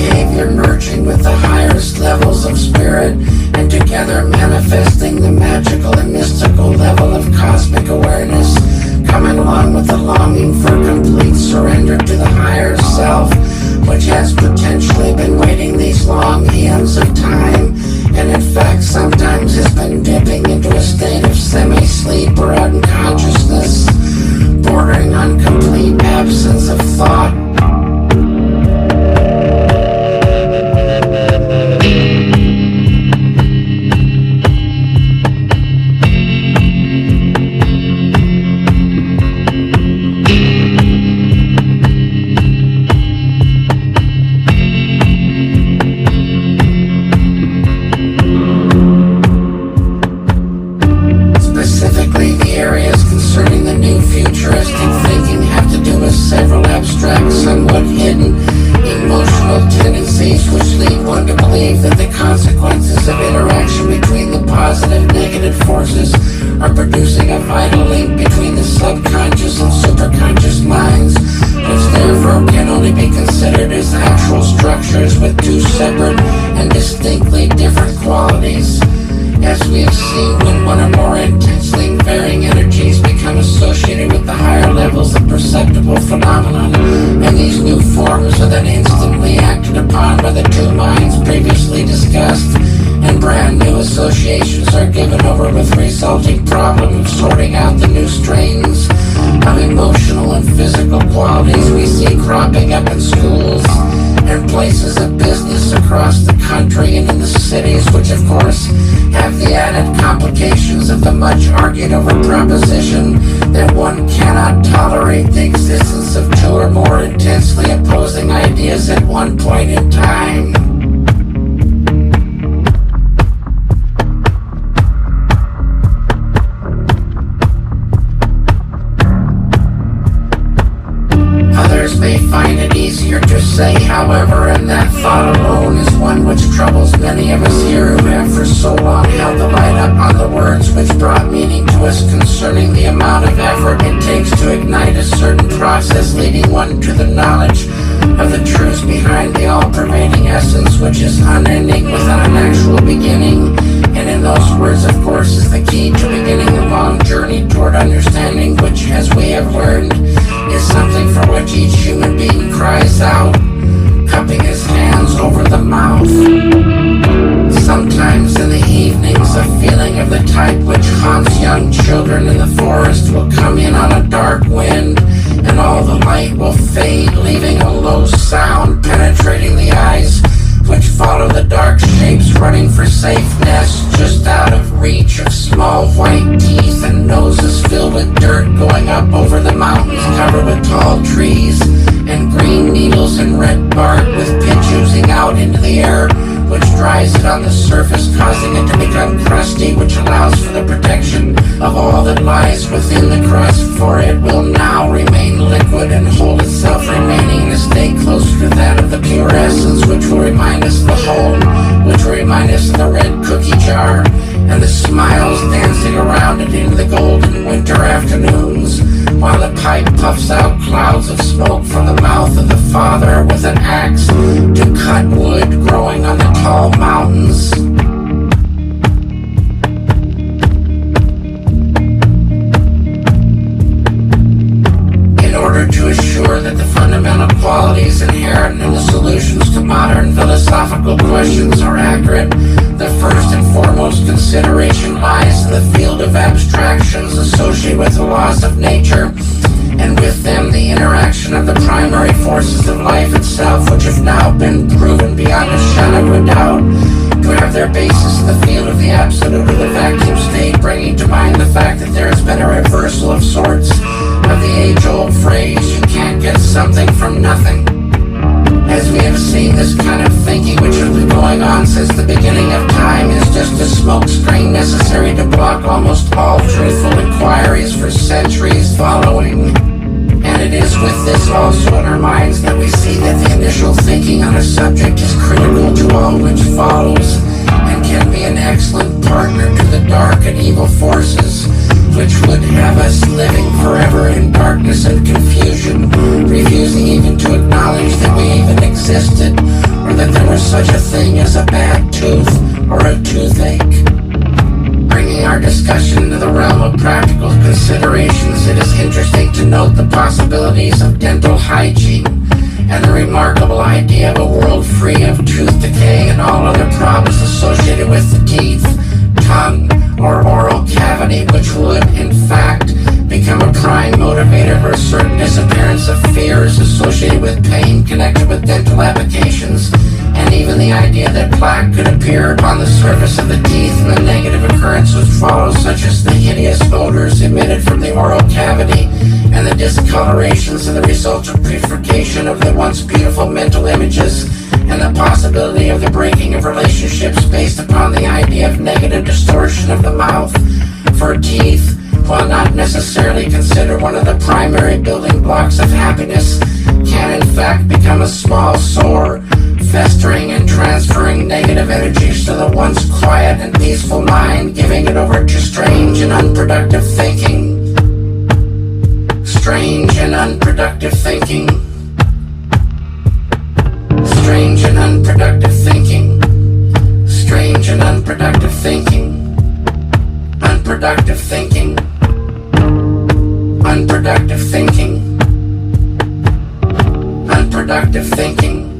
behavior merging with the highest levels of spirit, and together manifesting the magical and mystical level of cosmic awareness, coming along with the longing for complete surrender to the higher self, which has potentially been waiting these long eons of time, and in fact sometimes has been dipping into a state of semi-sleep or unconsciousness, bordering on complete absence of thought. Specifically, the areas concerning the new futuristic thinking have to do with several abstract, somewhat hidden, emotional tendencies which lead one to believe that the consequences of interaction between the positive and negative forces are producing a vital link between the subconscious and superconscious minds, which therefore can only be considered as actual structures with two separate and distinctly different qualities. As we have seen, when one or more intensely varying energies become associated with the higher levels of perceptible phenomenon, and these new forms are then instantly acted upon by the two minds previously discussed, and brand new associations are given over with the resulting problem of sorting out the new strains of emotional and physical qualities we see cropping up in schools and places of business across the country and in the cities, which of course have the added complications of the much argued over proposition that one cannot tolerate the existence of two or more intensely opposing ideas at one point in time. Others may find it easier to say, however, and that thought alone is one which troubles many of us here who have for so long held the light up on the words which brought meaning to us concerning the amount of effort it takes to ignite a certain process leading one to the knowledge of the truths behind the all-pervading essence which is unending without an actual beginning, and in those words, of course, is the key to beginning the long journey toward understanding, which, as we have learned, is something for which each human being cries out, cupping his hands over the mouth. Sometimes in the evenings, a feeling of the type which haunts young children in the forest will come in on a dark wind, and all the light will fade, leaving a low sound penetrating the eyes, which follow the dark shapes running for safe nests just out of reach of small white teeth and noses filled with dirt going up over the mountains covered with tall trees and green needles and red bark with pitch oozing out into the air, which dries it on the surface, causing it to become crusty, which allows for the protection of all that lies within the crust, for it will now remain liquid and hold itself remaining in a state closer to that of the pure essence, which will remind us of the home, which will remind us of the red cookie jar, and the smiles dancing around it into the golden winter afternoons, while the pipe puffs out clouds of smoke from the mouth of the father with an axe to cut wood growing on the tall mountains. In order to assure that the fundamental qualities inherent in the solutions to modern philosophical questions are accurate, the first and foremost consideration lies in the field of abstractions associated with the laws of nature, and with them the interaction of the primary forces of life itself, which have now been proven beyond a shadow of a doubt to have their basis in the field of the absolute or the vacuum state, bringing to mind the fact that there has been a reversal of sorts of the age-old phrase, you can't get something from nothing. As we have seen, this kind of thinking, which has been going on since the beginning of time, is just a smokescreen necessary to block almost all truthful inquiries for centuries following. And it is with this also in our minds that we see that the initial thinking on a subject is critical to all which follows, and can be an excellent partner to the dark and evil forces which would have us living forever in darkness and confusion, refusing even to acknowledge that we even existed, or that such a thing as a bad tooth or a toothache. Bringing our discussion into the realm of practical considerations, it is interesting to note the possibilities of dental hygiene and the remarkable idea of a world free of tooth decay and all other problems associated with the teeth, tongue, or oral cavity, which would, in fact, become a prime motivator for a certain disappearance of fears associated with pain connected with dental applications, and even the idea that plaque could appear upon the surface of the teeth and the negative occurrence which follows, such as the hideous odors emitted from the oral cavity and the discolorations and the result of purification of the once beautiful mental images, and the possibility of the breaking of relationships based upon the idea of negative distortion of the mouth for teeth, while not necessarily considered one of the primary building blocks of happiness, can in fact become a small sore, festering and transferring negative energies to the once quiet and peaceful mind, giving it over to strange and unproductive thinking. Strange and unproductive thinking. Strange and unproductive thinking. Strange and unproductive thinking. Unproductive thinking. Unproductive thinking. Unproductive thinking.